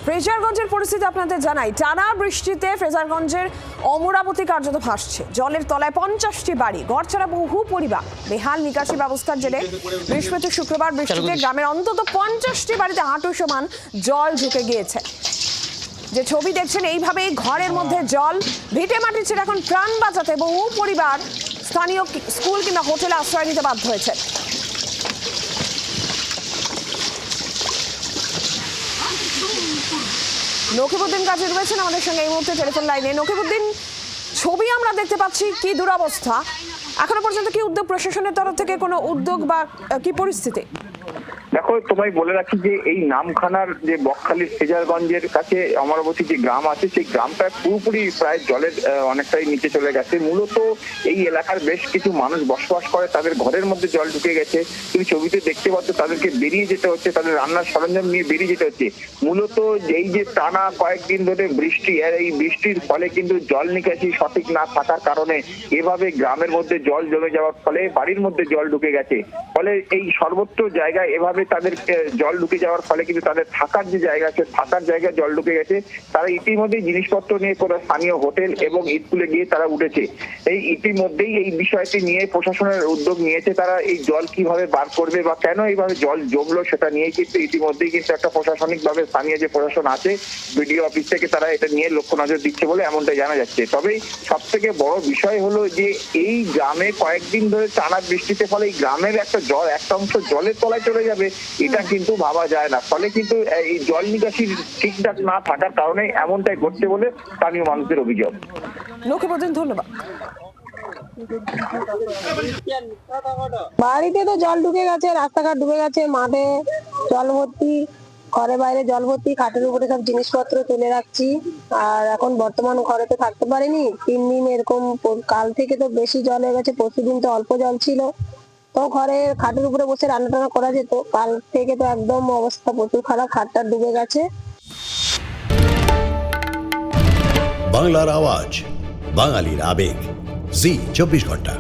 ফ্রেজারগঞ্জের পরিস্থিতি আপনাদের জানাই। টানা বৃষ্টিতে ফ্রেজারগঞ্জের অমরাবতী কার্যত ভাসছে। জলের তলায় 50টি বাড়ি, ঘরছাড়া বহু পরিবার। বেহাল নিকাশি ব্যবস্থার জেরে বৃহস্পতি শুক্রবার বৃষ্টিতে গ্রামের অন্তত 50টি বাড়িতে হাঁটু সমান জল ঢুকে গিয়েছে। যে ছবি দেখছেন, এইভাবেই ঘরের মধ্যে জল, ভিটে মাটি ছেড়ে এখন প্রাণ বাঁচাতে বহু পরিবার স্থানীয় স্কুল কিংবা হোটেলে আশ্রয় নিতে বাধ্য হয়েছে। নকিবউদ্দিন কাজী রয়েছেন আমাদের সঙ্গে এই মুহূর্তে টেলিফোন লাইনে। নকিবউদ্দিন, ছবি আমরা দেখতে পাচ্ছি, কি দুরবস্থা! এখনো পর্যন্ত কি উদ্যোগ প্রশাসনের তরফ থেকে কোনো উদ্যোগ বা কি পরিস্থিতি? দেখো, তোমায় বলে রাখি যে এই নামখানার যে বকখালির ফ্রেজারগঞ্জের কাছে অমরাবতী যে গ্রাম আছে, সেই গ্রামটা পুরোপুরি প্রায় জলের অনেকটাই নিচে চলে গেছে। মূলত এই এলাকার বেশ কিছু মানুষ বসবাস করে, তাদের ঘরের মধ্যে জল ঢুকে গেছে। তুমি ছবিতে দেখতে পাচ্ছ, তাদেরকে বেরিয়ে যেতে হচ্ছে, তাদের রান্নার সরঞ্জাম নিয়ে বেরিয়ে যেতে হচ্ছে। মূলত এই যে টানা কয়েকদিন ধরে বৃষ্টি, আর এই বৃষ্টির ফলে কিন্তু জল নিকাশি সঠিক না থাকার কারণে এভাবে গ্রামের মধ্যে জল জমে যাওয়ার ফলে বাড়ির মধ্যে জল ঢুকে গেছে। ফলে এই সর্বত্র জায়গায় এভাবে তাদের জল ঢুকে যাওয়ার ফলে কিন্তু তাদের থাকার যে জায়গা আছে, থাকার জায়গায় জল ঢুকে গেছে। তারা ইতিমধ্যেই জিনিসপত্র নিয়ে কোনো স্থানীয় হোটেল এবং স্কুলে গিয়ে তারা উঠেছে। এই ইতিমধ্যেই এই বিষয়টি নিয়ে প্রশাসনের উদ্যোগ নিয়েছে। তারা এই জল কিভাবে বার করবে বা কেন এইভাবে জল জমলো সেটা নিয়ে কিন্তু ইতিমধ্যেই কিন্তু একটা প্রশাসনিক ভাবে স্থানীয় যে প্রশাসন আছে, বিডিও অফিস থেকে তারা এটা নিয়ে লক্ষ্য নজর দিচ্ছে বলে এমনটাই জানা যাচ্ছে। তবে সব থেকে বড় বিষয় হলো যে এই গ্রামে কয়েকদিন ধরে টানা বৃষ্টিতে ফলে এই গ্রামের একটা অংশ জলের তলায় চলে যাবে, এটা কিন্তু ভাবা যায় না। ফলে কিন্তু এই জল নিকাশি ঠিকঠাক না থাকার কারণে এমনটাই ঘটছে বলে স্থানীয় মানুষদের অভিযোগ। নকিবউদ্দিন, ধন্যবাদ। বাড়িতে তো জল ঢুকে গেছে, রাস্তাঘাট ডুবে গেছে, মাঠে জল ভর্তি, ঘরে বাইরে জল ভর্তি, খাটের উপরে সব জিনিসপত্র তুলে রাখছি। আর এখন বর্তমান ঘরে তো থাকতে পারিনি 3 দিন এরকম। কাল থেকে তো বেশি জল হয়ে গেছে, পরশুদিন তো অল্প জল ছিল, তো ঘরে খাটের উপরে বসে রান্না টান্না করা যেত। কাল থেকে তো একদম অবস্থা প্রচুর খারাপ, খাটটা ডুবে গেছে। বাংলার আওয়াজ, বাঙালির আবেগ, জি 24 ঘন্টা।